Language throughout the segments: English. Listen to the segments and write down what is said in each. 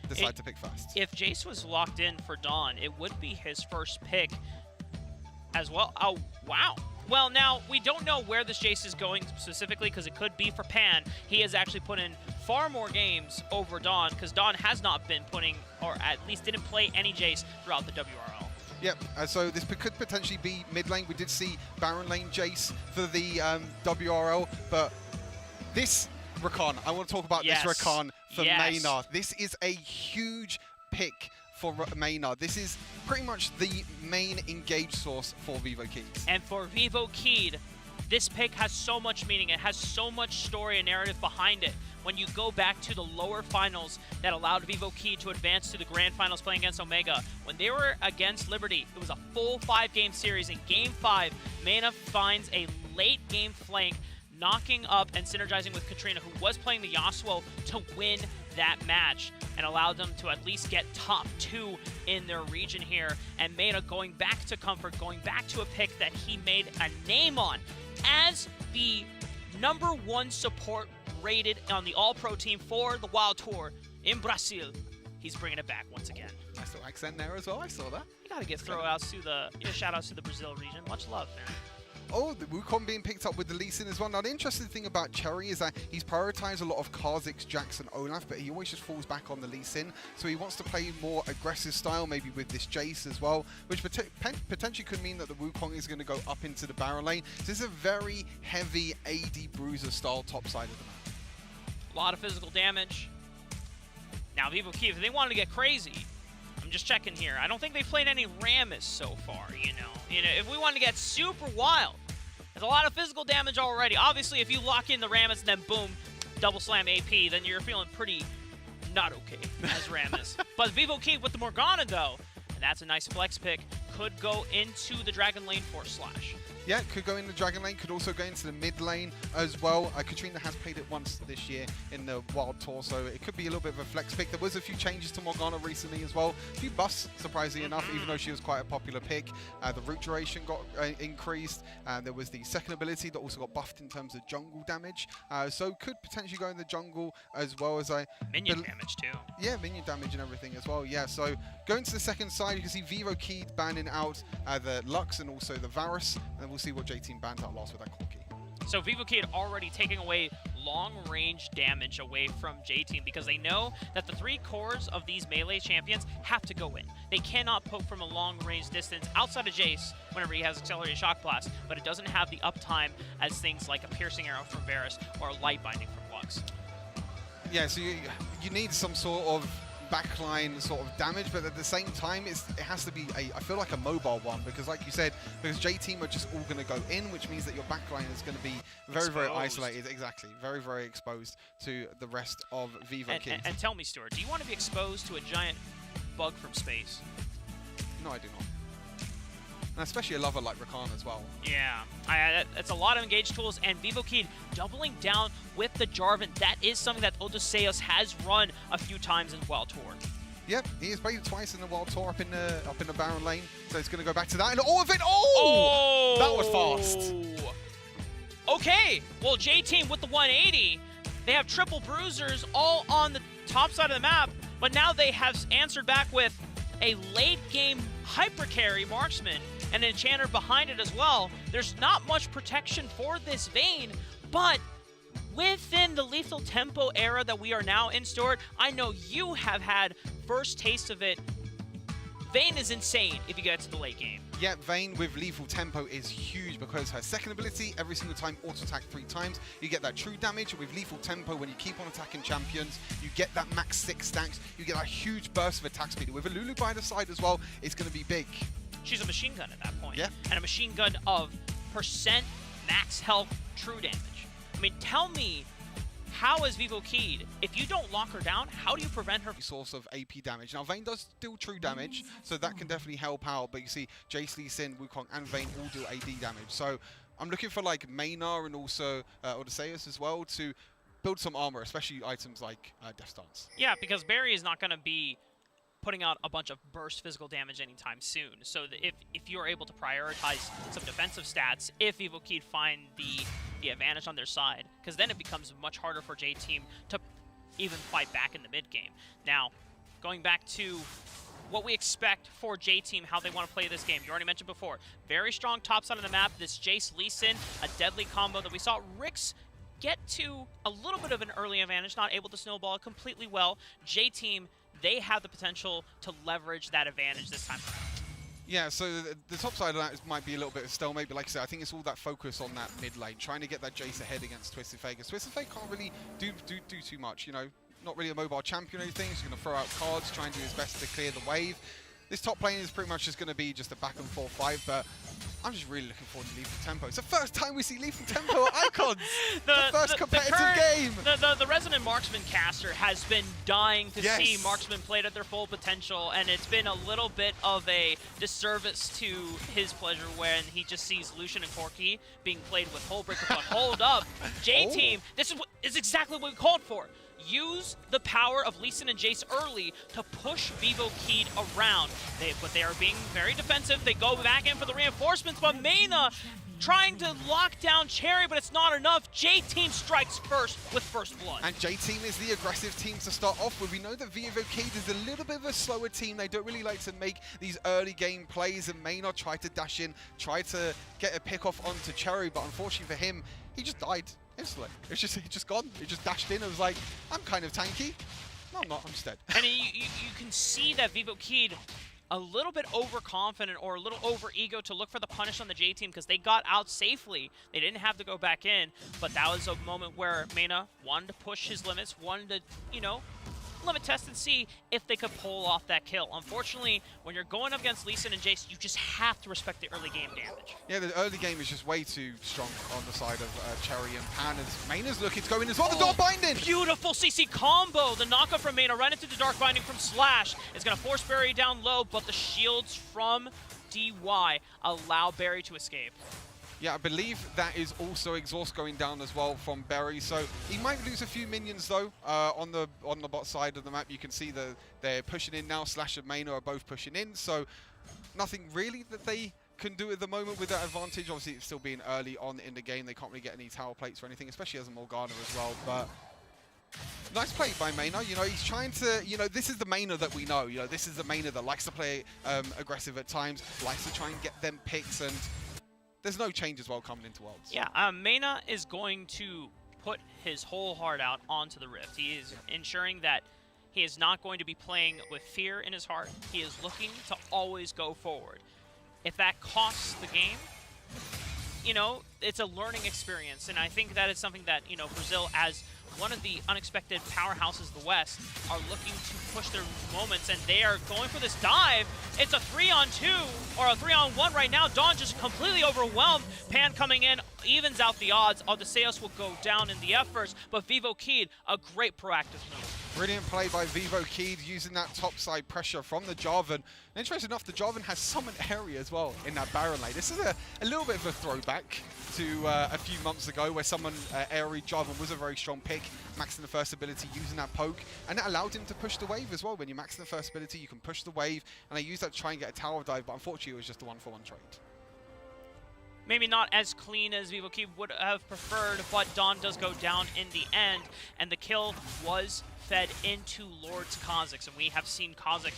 decide to pick first. If Jace was locked in for Dawn, it would be his first pick as well. Oh, wow. Well, now, we don't know where this Jace is going specifically because it could be for Pan. He has actually put in far more games over Dawn because Dawn has not been putting, or at least didn't play any Jace throughout the WRL. Yep, so this could potentially be mid lane. We did see Baron lane Jace for the WRL, but this Rakan, I want to talk about this Rakan for Maynard. This is a huge pick for Maynard. This is pretty much the main engage source for Vivo Keed. And for Vivo Keed, this pick has so much meaning. It has so much story and narrative behind it. When you go back to the lower finals that allowed Vivo Keed to advance to the grand finals playing against Omega, when they were against Liberty, it was a full 5-game series. In Game 5, Mayna finds a late game flank, knocking up and synergizing with Katrina, who was playing the Yasuo, to win that match and allowed them to at least get top 2 in their region here. And Mayna going back to Comfort, going back to a pick that he made a name on as the #1 support rated on the All-Pro team for the Wild Tour in Brazil. He's bringing it back once again. Nice little accent there as well, I saw that. You gotta give shout-outs to the Brazil region. Much love, man. Oh, the Wukong being picked up with the Lee Sin as well. Now, the interesting thing about Cherry is that he's prioritized a lot of Kha'Zix, Jax, and Olaf, but he always just falls back on the Lee Sin. So he wants to play more aggressive style, maybe with this Jace as well, which potentially could mean that the Wukong is going to go up into the Baron lane. So this is a very heavy AD Bruiser style top side of the map. A lot of physical damage. Now, Vivo Keed, if they wanted to get crazy, I'm just checking here. I don't think they've played any Rammus so far, you know. If we wanted to get super wild, there's a lot of physical damage already. Obviously, if you lock in the Rammus and then boom, double slam AP, then you're feeling pretty not okay as Rammus. But Vivo Keed with the Morgana, though, and that's a nice flex pick, could go into the Dragon lane for Slash. Yeah, could go in the Dragon lane, could also go into the mid lane as well. Katrina has played it once this year in the Wild Tour, so it could be a little bit of a flex pick. There was a few changes to Morgana recently as well. A few buffs, surprisingly enough, even though she was quite a popular pick. The root duration got increased. There was the second ability that also got buffed in terms of jungle damage. So could potentially go in the jungle as well as minion damage too. Yeah, minion damage and everything as well. Yeah, so going to the second side, you can see Vivo Keed banning out the Lux and also the Varus. And we'll see what J-Team bans out last with that Corki. So Vivo Keed already taking away long-range damage away from J-Team because they know that the 3 cores of these melee champions have to go in. They cannot poke from a long-range distance outside of Jace whenever he has Accelerated Shock Blast, but it doesn't have the uptime as things like a Piercing Arrow from Varus or a Light Binding from Lux. Yeah, so you need some sort of backline sort of damage, but at the same time it has to be I feel like a mobile one, because like you said, because J-Team are just all going to go in, which means that your backline is going to be very isolated. Exactly, very exposed to the rest of Vivo Keed. And tell me, Stuart, do you want to be exposed to a giant bug from space? No, I do not. And especially a lover like Rakan as well. Yeah, it's a lot of engage tools, and Vivo Keed doubling down with the Jarvan. That is something that Odysseus has run a few times in Wild Tour. Yep, he has played it twice in the Wild Tour up in the Baron lane, so it's going to go back to that. And all of it, oh! That was fast. Okay, well, J-Team with the 180, they have triple bruisers all on the top side of the map, but now they have answered back with a late game hyper carry marksman and an enchanter behind it as well. There's not much protection for this Vayne, but within the lethal tempo era that we are now in, Stuart, I know you have had first taste of it. Vayne is insane if you get to the late game. Yeah, Vayne with lethal tempo is huge because her second ability, every single time auto attack 3 times, you get that true damage. With lethal tempo, when you keep on attacking champions, you get that max 6 stacks, you get that huge burst of attack speed. With a Lulu by the side as well, it's going to be big. She's a machine gun at that point. Yeah. And a machine gun of percent max health true damage. I mean, tell me, how is Vivo Keed? If you don't lock her down, how do you prevent her? Source of AP damage. Now, Vayne does deal true damage, so that can definitely help out. But you see, Jace, Lee Sin, Wukong, and Vayne all do AD damage. So I'm looking for like Maynar and also Odysseus as well to build some armor, especially items like Death Stance. Yeah, because Barry is not going to be putting out a bunch of burst physical damage anytime soon. So if you're able to prioritize some defensive stats, if Vivo Keed find the advantage on their side, because then it becomes much harder for J-Team to even fight back in the mid game. Now, going back to what we expect for J-Team, how they want to play this game. You already mentioned before, very strong top side of the map. This Jace Lee Sin, a deadly combo that we saw Rix get to a little bit of an early advantage, not able to snowball it completely well. J-Team, they have the potential to leverage that advantage this time. Yeah, so the top side of that might be a little bit of stalemate, but like I said, I think it's all that focus on that mid lane, trying to get that Jace ahead against Twisted Fate. Because Twisted Fate can't really do too much, you know, not really a mobile champion or anything. He's going to throw out cards, try and do his best to clear the wave. This top lane is pretty much just going to be just a back and forth fight, but I'm just really looking forward to Lethal Tempo. It's the first time we see Lethal Tempo icons. the first competitive game. The Resident Marksman caster has been dying to see Marksman played at their full potential, and it's been a little bit of a disservice to his pleasure when he just sees Lucian and Corki being played with Hullbreaker. But hold up, J-Team, this is exactly what we called for. Use the power of Lee Sin and Jace early to push Vivo Keed around. But they are being very defensive. They go back in for the reinforcements, but Mena trying to lock down Cherry, but it's not enough. J-Team strikes first with first blood. And J-Team is the aggressive team to start off with. We know that Vivo Keed is a little bit of a slower team. They don't really like to make these early game plays, and Mena tried to dash in, tried to get a pick off onto Cherry, but unfortunately for him, he just died instantly. He just gone. He just dashed in. It was like, I'm kind of tanky. No, I'm not. I'm just dead. And you can see that Vivo Keed a little bit overconfident or a little over-ego to look for the punish on the J-Team because they got out safely. They didn't have to go back in, but that was a moment where Mena wanted to push his limits, wanted to, you know, limit test and see if they could pull off that kill. Unfortunately, when you're going up against Lee Sin and Jace, you just have to respect the early game damage. Yeah, the early game is just way too strong on the side of Cherry and Pan. As Mena's looking to go in as well. The Dark Binding! Beautiful CC combo! The knockup from Mena right into the Dark Binding from Slash. It's going to force Barry down low, but the shields from DY allow Barry to escape. Yeah, I believe that is also exhaust going down as well from Berry, so he might lose a few minions though on the bot side of the map. You can see that they're pushing in now. Slash and Mena are both pushing in, so nothing really that they can do at the moment with that advantage. Obviously, it's still being early on in the game. They can't really get any tower plates or anything, especially as a Morgana as well. But nice play by Mena. You know, he's trying to, you know, this is the Mena that we know. You know, this is the Mena that likes to play aggressive at times, likes to try and get them picks, and there's no change as well coming into Worlds. Yeah, Mena is going to put his whole heart out onto the Rift. He is ensuring that he is not going to be playing with fear in his heart. He is looking to always go forward. If that costs the game, you know, it's a learning experience. And I think that is something that, you know, Brazil, as one of the unexpected powerhouses of the West, are looking to push their moments, and they are going for this dive. It's a 3-on-2, or a 3-on-1 right now. Dawn just completely overwhelmed. Pan coming in, evens out the odds. Odysseus will go down in the efforts, but Vivo Keed, a great proactive move. Brilliant play by Vivo Keed, using that topside pressure from the Jarvan. And interesting enough, the Jarvan has summoned area as well in that Baron lane. This is a little bit of a throwback to a few months ago where someone, Aerie Jarvan was a very strong pick, maxing the first ability, using that poke, and that allowed him to push the wave as well. When you max the first ability, you can push the wave, and they used that to try and get a tower dive, but unfortunately it was just a 1-for-1 trade. Maybe not as clean as Vivo Keed would have preferred, but Dawn does go down in the end, and the kill was fed into Lord's Kha'Zix, and we have seen Kha'Zix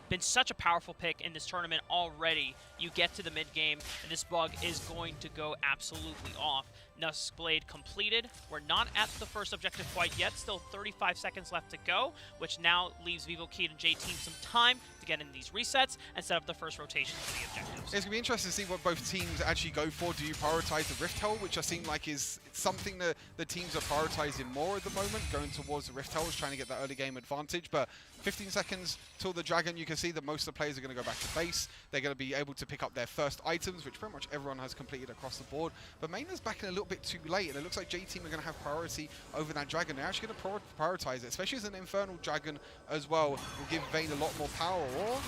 been such a powerful pick in this tournament already. You get to the mid game, and this bug is going to go absolutely off. Duskblade completed. We're not at the first objective quite yet. Still 35 seconds left to go, which now leaves Vivo Keed and J-Team some time to get in these resets and set up the first rotation for the objectives. It's going to be interesting to see what both teams actually go for. Do you prioritize the Rift Herald, which I seem like is something that the teams are prioritizing more at the moment, going towards the Rift Heralds, trying to get that early game advantage. But 15 seconds till the Dragon, you can see that most of the players are going to go back to base. They're going to be able to pick up their first items, which pretty much everyone has completed across the board. But Mena's back in a little bit too late, and it looks like J-Team are going to have priority over that Dragon. They're actually going to prioritize it, especially as an Infernal Dragon as well. Will give Vayne a lot more power, or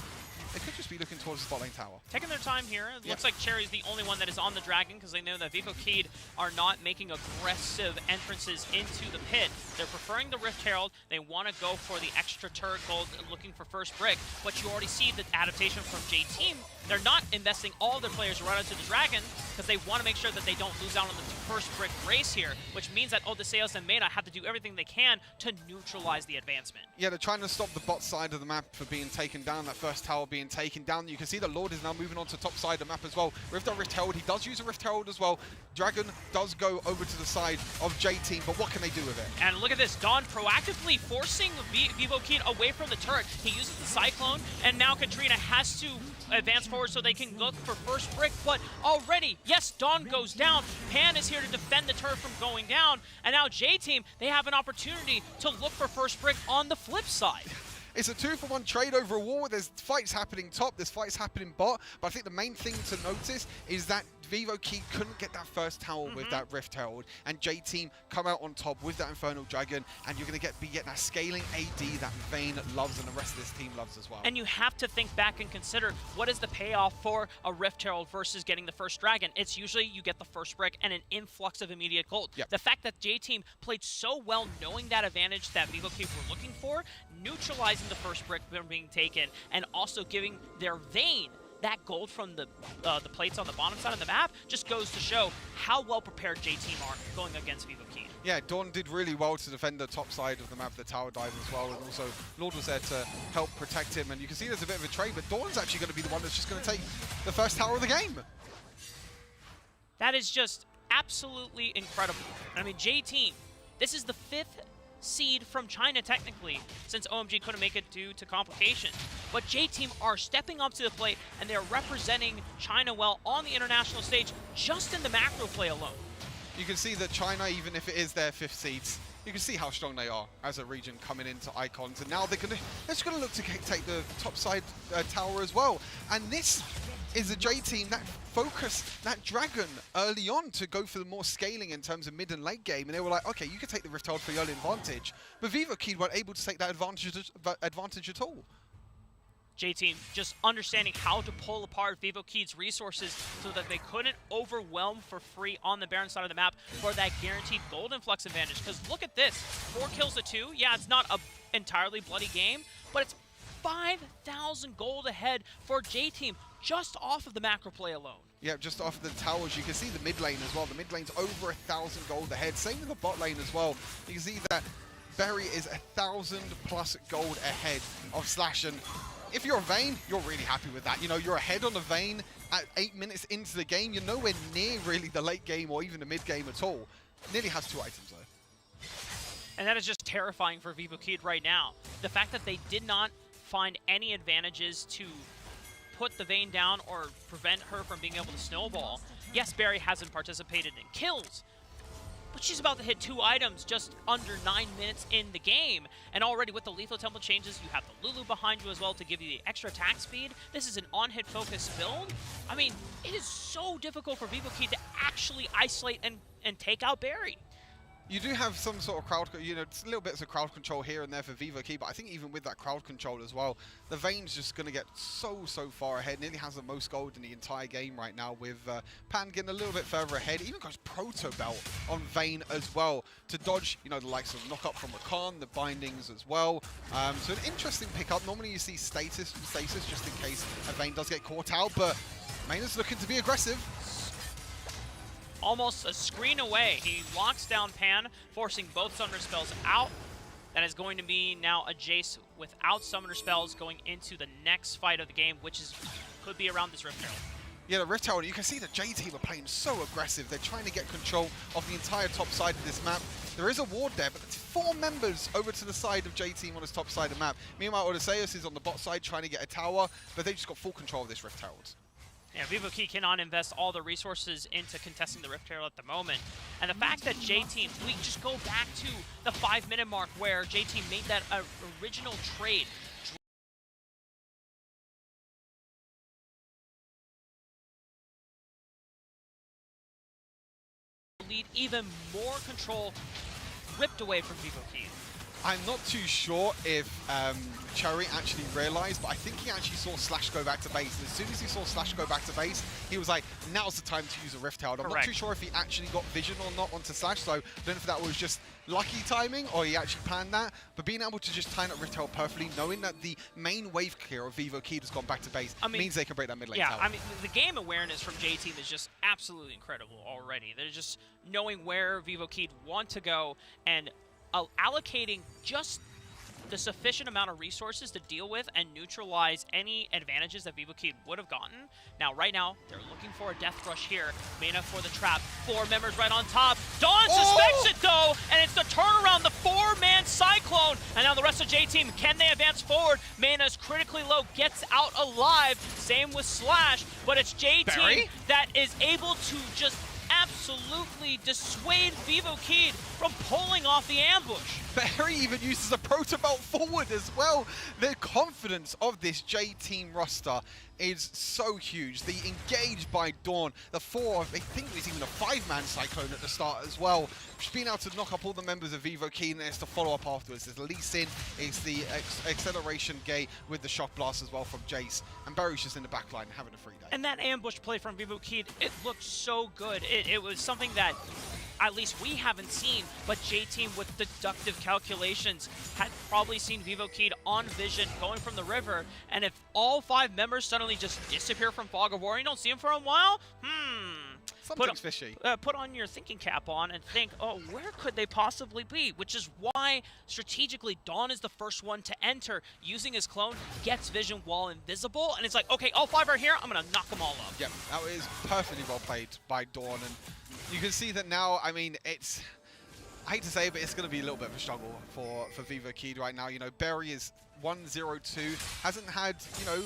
they could just be looking towards the spot lane tower. Taking their time here. It looks like Cherry's the only one that is on the Dragon, because they know that Vivo Keed are not making aggressive entrances into the pit. They're preferring the Rift Herald. They want to go for the extra turret gold, looking for first brick. But you already see the adaptation from J-Team. They're not investing all their players right onto the Dragon. because they want to make sure that they don't lose out on the first brick race here, which means that Odysseus and Meta have to do everything they can to neutralize the advancement. Yeah, they're trying to stop the bot side of the map for being taken down, that first tower being taken down. You can see the Lord is now moving on to top side of the map as well. With the Rift Herald, he does use a Rift Herald as well. Dragon does go over to the side of J-Team, but what can they do with it? And look at this, Dawn proactively forcing Vivo Keen away from the turret. He uses the Cyclone, and now Katrina has to advance forward so they can look for first brick, but already, yes, Dawn goes down. Pan is here to defend the turret from going down, and now J-Team, they have an opportunity to look for first brick on the flip side. It's a 2-for-1 trade over a wall. There's fights happening top, there's fights happening bot, but I think the main thing to notice is that Vivo Key couldn't get that first tower with that Rift Herald, and J-Team come out on top with that Infernal Dragon, and you're going to be getting that scaling AD that Vayne loves and the rest of this team loves as well. And you have to think back and consider, what is the payoff for a Rift Herald versus getting the first Dragon? It's usually you get the first brick and an influx of immediate gold. Yep. The fact that J-Team played so well knowing that advantage that Vivo Key were looking for, neutralizing the first brick being taken, and also giving their Vayne that gold from the plates on the bottom side of the map, just goes to show how well prepared J-Team are going against Vivo Keen. Yeah, Dawn did really well to defend the top side of the map, the tower dive as well, and also Lord was there to help protect him, and you can see there's a bit of a trade, but Dawn's actually going to be the one that's just going to take the first tower of the game. That is just absolutely incredible. I mean, J-Team, this is the 5th seed from China technically, since OMG couldn't make it due to complications. But J-Team are stepping up to the plate, and they're representing China well on the international stage, just in the macro play alone. You can see that China, even if it is their 5th seeds, you can see how strong they are as a region coming into Icons, and now they're just going to look to take the top side tower as well. And this is a J-Team that focused that Dragon early on to go for the more scaling in terms of mid and late game, and they were like, okay, you can take the Rift Herald for the early advantage, but Vivo Key weren't able to take that advantage at all. J-Team just understanding how to pull apart Vivo Key's resources so that they couldn't overwhelm for free on the Baron side of the map for that guaranteed gold influx advantage. Because look at this, 4 kills to 2. Yeah, it's not an entirely bloody game, but it's 5,000 gold ahead for J-Team just off of the macro play alone. Yeah, just off of the towers. You can see the mid lane as well. The mid lane's over 1,000 gold ahead. Same with the bot lane as well. You can see that Berry is 1,000+ gold ahead of Slash, and if you're a Vayne, you're really happy with that. You know, you're ahead on the Vayne at 8 minutes into the game. You're nowhere near really the late game or even the mid game at all. Nearly has 2 items though. And that is just terrifying for Vivo Kid right now. The fact that they did not find any advantages to put the Vayne down or prevent her from being able to snowball. Yes, Barry hasn't participated in kills, but she's about to hit 2 items just under 9 minutes in the game. And already with the Lethal Temple changes, you have the Lulu behind you as well to give you the extra attack speed. This is an on-hit focused build. I mean, it is so difficult for Vivo Key to actually isolate and take out Barry. You do have some sort of crowd, you know, it's a little bits of crowd control here and there for Vivo Key, but I think even with that crowd control as well, the Vayne's just going to get so far ahead. Nearly has the most gold in the entire game right now, with Pan getting a little bit further ahead. Even goes Proto Belt on Vayne as well to dodge, you know, the likes of knock up from Rakan, the bindings as well. So an interesting pickup. Normally you see stasis just in case a Vayne does get caught out, but Maynard's looking to be aggressive. Almost a screen away. He locks down Pan, forcing both summoner spells out. That is going to be now a Jace without summoner spells going into the next fight of the game, which could be around this Rift Herald. Yeah, the Rift Herald, you can see the J-Team are playing so aggressive. They're trying to get control of the entire top side of this map. There is a ward there, but it's 4 members over to the side of J-Team on this top side of the map. Meanwhile, Odysseus is on the bot side trying to get a tower, but they've just got full control of this Rift Herald. Yeah, Vivo Key cannot invest all the resources into contesting the Rift Herald at the moment. And the fact that J-Team, we just go back to the 5-minute mark where J-Team made that original trade. Lead even more control ripped away from Vivo Key. I'm not too sure if Cherry actually realized, but I think he actually saw Slash go back to base. And as soon as he saw Slash go back to base, he was like, now's the time to use a Rift Herald. I'm not too sure if he actually got vision or not onto Slash, so I don't know if that was just lucky timing or he actually planned that, but being able to just time up Retail perfectly, knowing that the main wave clear of Vivo Kid has gone back to base, means they can break that mid lane tower. I mean, the game awareness from J-Team is just absolutely incredible already. They're just knowing where Vivo Kid want to go and allocating just the sufficient amount of resources to deal with and neutralize any advantages that Vivo Kid would have gotten. Now, right now, they're looking for a death rush here. Mana for the trap. 4 members right on top. Dawn suspects it, though, and it's the turnaround, the 4-man Cyclone. And now the rest of J-Team, can they advance forward? Mana is critically low, gets out alive. Same with Slash, but it's J-Team that is able to just absolutely dissuade Vivo Kid from pulling off the ambush. Barry even uses a proto belt forward as well. The confidence of this J-Team roster is so huge. The engage by Dawn, the 4, I think it was even a 5-man Cyclone at the start as well. Just being able to knock up all the members of Vivo Kid, and it's the follow-up afterwards. There's Lee Sin, it's the acceleration gate with the shock blast as well from Jace, and Barry's just in the back line having a free day. And that ambush play from Vivo Kid, it looked so good. It was something that at least we haven't seen, but J-Team with deductive calculations had probably seen Vivo Kid on vision going from the river, and if all 5 members suddenly just disappear from Fog of War, you don't see them for a while, Something's fishy. Put on your thinking cap on and think, oh, where could they possibly be? Which is why, strategically, Dawn is the first one to enter, using his clone, gets vision while invisible, and it's like, okay, all 5 are here, I'm going to knock them all up. Yep, that is perfectly well played by Dawn, and you can see that now, I mean, it's, I hate to say it, but it's going to be a little bit of a struggle for Vivo Kid right now. You know, Barry is 1-0-2, hasn't had, you know,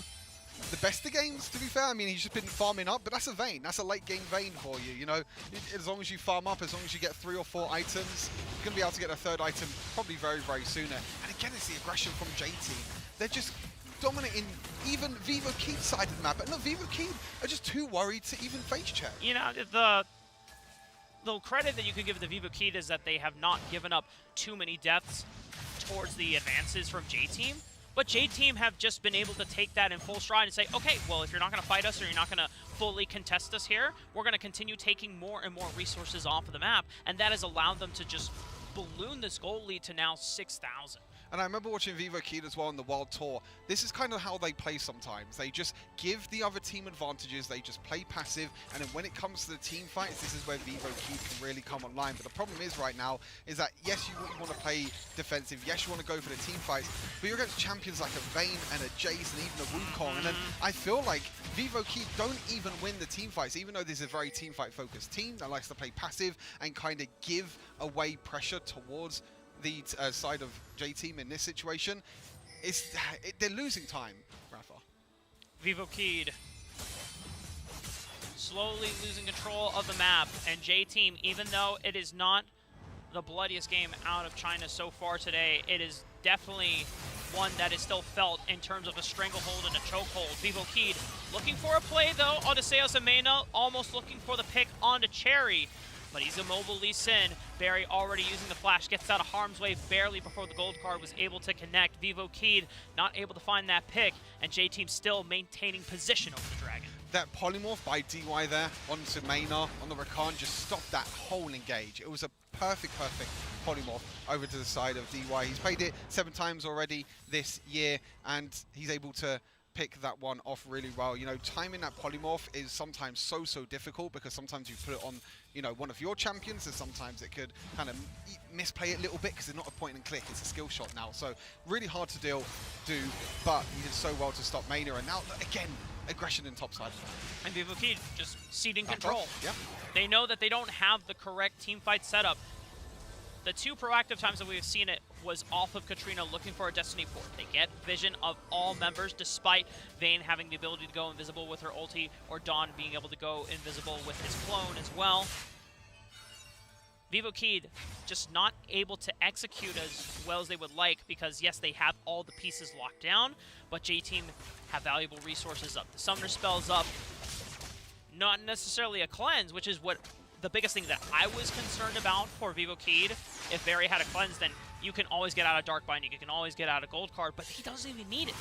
the best of games, to be fair. I mean, he's just been farming up, but that's a Vayne. That's a late game Vayne for you, you know. As long as you farm up, as long as you get 3 or 4 items, you're going to be able to get a 3rd item probably very, very sooner. And again, it's the aggression from J-Team. They're just dominating even Vivo Kid's side of the map. But no, Vivo Kid are just too worried to even face check. You know, the credit that you could give the Vivo Kid is that they have not given up too many deaths towards the advances from J-Team. But J-Team have just been able to take that in full stride and say, okay, well, if you're not going to fight us or you're not going to fully contest us here, we're going to continue taking more and more resources off of the map. And that has allowed them to just balloon this goal lead to now 6,000. And I remember watching Vivo Kid as well on the World Tour. This is kind of how they play sometimes. They just give the other team advantages, they just play passive, and then when it comes to the team fights, this is where Vivo Kid can really come online. But the problem is right now, is that yes, you want to play defensive, yes, you want to go for the team fights, but you're against champions like a Vayne and a Jace and even a Wukong, and then I feel like Vivo Kid don't even win the team fights, even though this is a very team fight focused team that likes to play passive and kind of give away pressure towards the side of J-Team in this situation. They're losing time, Rafa. Vivo Kid slowly losing control of the map, and J-Team, even though it is not the bloodiest game out of China so far today, it is definitely one that is still felt in terms of a stranglehold and a chokehold. Vivo Kid looking for a play though, Odysseus and Mena almost looking for the pick onto Cherry. But he's immobile, Lee Sin. Barry already using the flash, gets out of harm's way barely before the gold card was able to connect. Vivo Kid not able to find that pick, and J-Team still maintaining position over the Dragon. That polymorph by DY there onto Mena on the Rakan just stopped that whole engage. It was a perfect polymorph over to the side of DY. He's played it 7 times already this year, and he's able to pick that one off really well. You know, timing that polymorph is sometimes so difficult because sometimes you put it on, you know, one of your champions, and sometimes it could kind of misplay it a little bit because it's not a point and click, it's a skill shot now. So really hard to do, but he did so well to stop Mena, and now again, aggression in top side. And Vivo Kid just ceding control. Yeah. They know that they don't have the correct team fight setup. The 2 proactive times that we've seen it was off of Katrina looking for a Destiny port. They get vision of all members despite Vayne having the ability to go invisible with her ulti, or Dawn being able to go invisible with his clone as well. Vivo Kid just not able to execute as well as they would like because, yes, they have all the pieces locked down, but J-Team have valuable resources up. The Summoner spell's up, not necessarily a cleanse, which is what the biggest thing that I was concerned about for Vivo Kid. If Barry had a cleanse, then you can always get out of Dark Binding, you can always get out of Gold Card, but he doesn't even need it.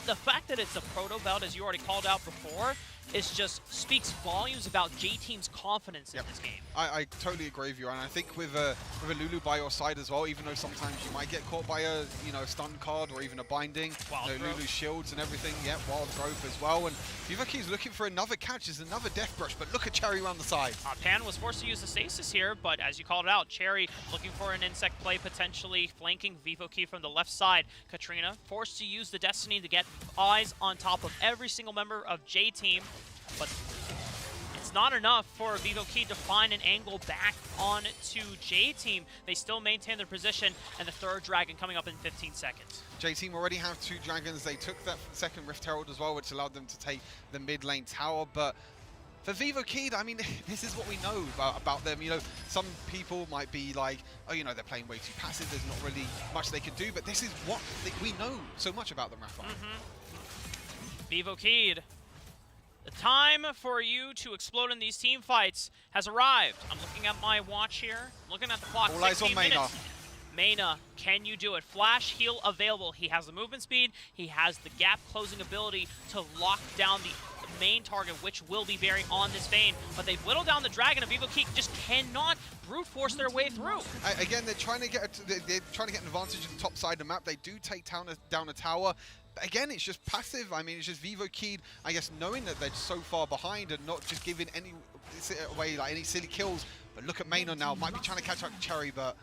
The fact that it's a proto belt, as you already called out before, just speaks volumes about J-Team's confidence in this game. I totally agree with you, and I think with a Lulu by your side as well, even though sometimes you might get caught by a stun card or even a binding, Lulu's shields and everything, wild growth as well, and BO3's looking for another catch, is another death brush, but look at Cherry around the side. Pan was forced to use the stasis here, but as you called it out, Cherry looking for an insect play, potentially flanking BO3 from the left side. Katrina forced to use the Destiny to get eyes on top of every single member of J-Team, but it's not enough for BO3 to find an angle back onto J-Team. They still maintain their position, and the third dragon coming up in 15 seconds. J-Team already have 2 dragons. They took that second Rift Herald as well, which allowed them to take the mid lane tower, but for BO3, I mean, this is what we know about them. Some people might be like, oh, they're playing way too passive, there's not really much they can do, but this is what we know so much about them, Rafa. BO3, the time for you to explode in these team fights has arrived. I'm looking at my watch here, I'm looking at the clock. All eyes on Mena. Mena, can you do it? Flash heal available. He has the movement speed, he has the gap closing ability to lock down the main target, which will be Barry on this Vayne, but they've whittled down the dragon, and BO3 just cannot brute force their way through. Again, they're trying to get an advantage on the top side of the map. They do take down a tower. But again, it's just passive. I mean, it's just BO3, I guess, knowing that they're so far behind and not just giving any silly kills. But look at Mena now, might be trying to catch up to Cherry, but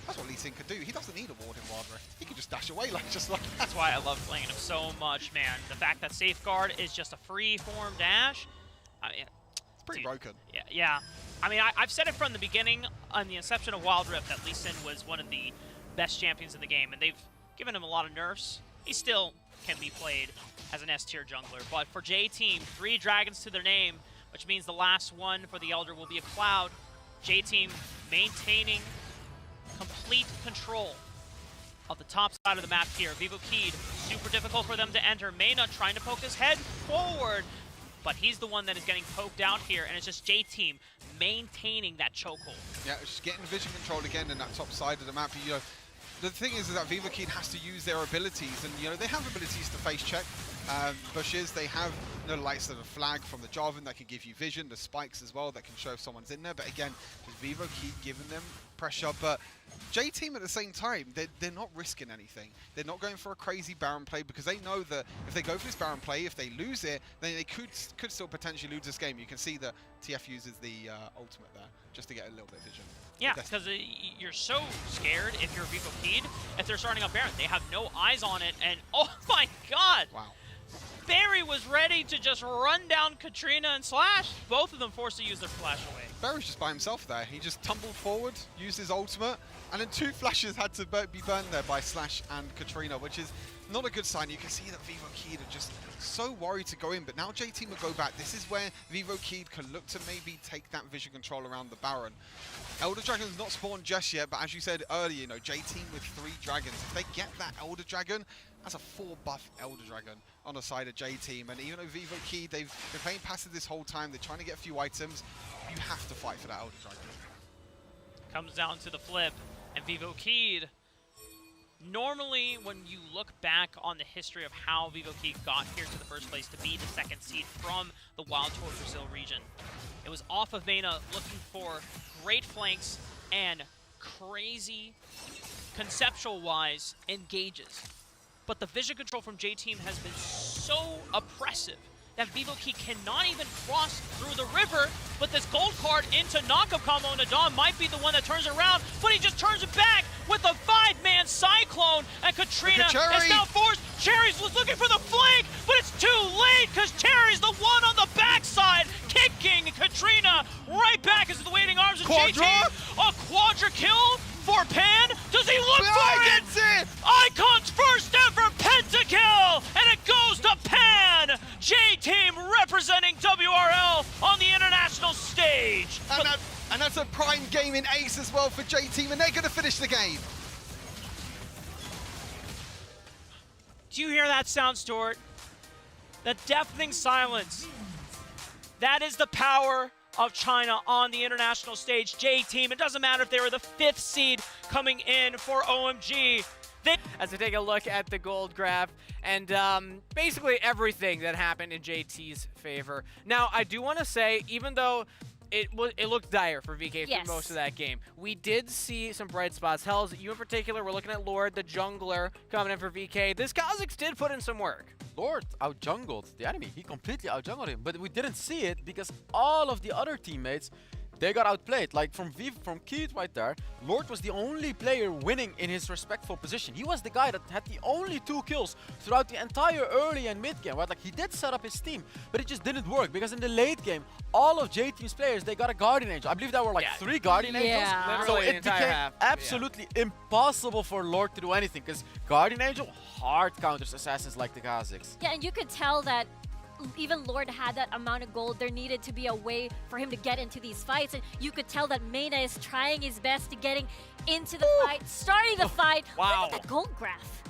that's what Lee Sin could do. He doesn't need a ward in Wild Rift. He can just dash away just like that. That's why I love playing him so much, man. The fact that Safeguard is just a free-form dash, it's pretty broken. Yeah. I mean, I've said it from the beginning, on the inception of Wild Rift, that Lee Sin was one of the best champions in the game, and they've given him a lot of nerfs. He still can be played as an S-tier jungler, but for J-Team, 3 dragons to their name, which means the last one for the Elder will be a Cloud. J-Team maintaining complete control of the top side of the map here. BO3, super difficult for them to enter. Mena trying to poke his head forward, but he's the one that is getting poked out here, and it's just J-Team maintaining that chokehold. Yeah, just getting vision control again in that top side of the map. The thing is that BO3 has to use their abilities, and they have abilities to face check bushes. They have the likes of the flag from the Jarvan that can give you vision, the spikes as well that can show if someone's in there. But again, just BO3 giving them pressure. But J-Team at the same time, they're not risking anything. They're not going for a crazy Baron play, because they know that if they go for this Baron play, if they lose it, then they could still potentially lose this game. You can see that TF uses the ultimate there just to get a little bit of vision. Yeah, because you're so scared if you're BO3 if they're starting up Baron. They have no eyes on it, and oh my god! Wow. Barry was ready to just run down Katrina and Slash. Both of them forced to use their flash away. Barry's just by himself there. He just tumbled forward, used his ultimate, and then 2 flashes had to be burned there by Slash and Katrina, which is not a good sign. You can see that BO3 are just so worried to go in, but now J-Team will go back. This is where BO3 can look to maybe take that vision control around the Baron. Elder Dragon's not spawned just yet, but as you said earlier, J-Team with 3 dragons. If they get that Elder Dragon, that's a 4 buff Elder Dragon on the side of J-Team. And even though BO3, they've been playing passive this whole time, they're trying to get a few items, you have to fight for that Elder Dragon. Comes down to the flip, and BO3, normally when you look back on the history of how BO3 got here to the first place to be the 2nd seed from the Wild Tour Brazil region, it was off of Mena looking for great flanks and crazy, conceptual-wise, engages. But the vision control from J-Team has been so oppressive that BO3 cannot even cross through the river, but this gold card into knockup combo, and Nadam might be the one that turns around, but he just turns it back with a 5-man Cyclone, and Katrina is now forced. Cherry's was looking for the flank, but it's too late, because Cherry's the one on the backside, kicking Katrina right back into the waiting arms of J-Team. A quadra kill for Pan. Does he look for it? Icon's first ever pentakill, and it goes to Pan. J-Team representing WRL on the international stage. And that's a prime game in Ace as well for J-Team, and they're going to finish the game. Do you hear that sound, Stuart? The deafening silence. That is the power of China on the international stage. J-Team, it doesn't matter if they were the 5th seed coming in for OMG. As we take a look at the gold graph and basically everything that happened in JT's favor. Now, I do want to say, even though it looked dire for VK Yes. for most of that game, we did see some bright spots. Hells, you in particular, we're looking at Lord, the jungler, coming in for VK. This Kha'Zix did put in some work. Lord out-jungled the enemy. He completely out-jungled him, but we didn't see it because all of the other teammates, they got outplayed. Like from Keith right there, Lord was the only player winning in his respectful position. He was the guy that had the only 2 kills throughout the entire early and mid game, right? Like he did set up his team, but it just didn't work because in the late game, all of J-Team's players, they got a Guardian Angel. I believe there were like 3 Guardian Angels. Yeah. So Literally the it entire became half. absolutely impossible for Lord to do anything because Guardian Angel hard counters assassins like the Kha'Zix. Yeah, and you could tell that even Lord had that amount of gold. There needed to be a way for him to get into these fights, and you could tell that Mena is trying his best to getting into the fight, starting the fight. Wow. Look at that gold graph.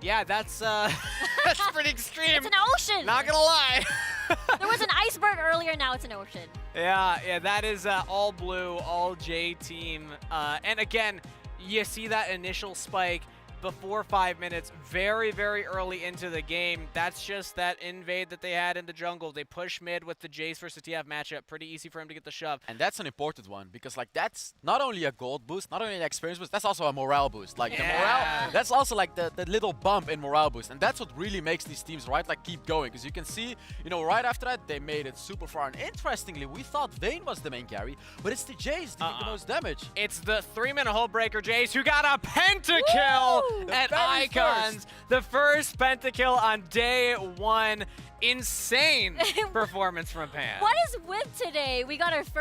Yeah, that's that's pretty extreme. It's an ocean. Not gonna lie. There was an iceberg earlier, now it's an ocean. Yeah, that is all blue, all J team. And again, you see that initial spike before 5 minutes, very, very early into the game. That's just that invade that they had in the jungle. They push mid with the Jace versus TF matchup. Pretty easy for him to get the shove. And that's an important one because like that's not only a gold boost, not only an experience boost, that's also a morale boost. Like the morale, that's also like the little bump in morale boost. And that's what really makes these teams, right, like keep going. Because you can see, you know, right after that, they made it super far. And interestingly, we thought Vayne was the main carry, but it's the Jace doing the most damage. It's the 3-minute hull breaker Jace who got a pentakill Woo! at The very Icons. The first pentakill on day 1. Insane performance from Pan. What is with today? We got our first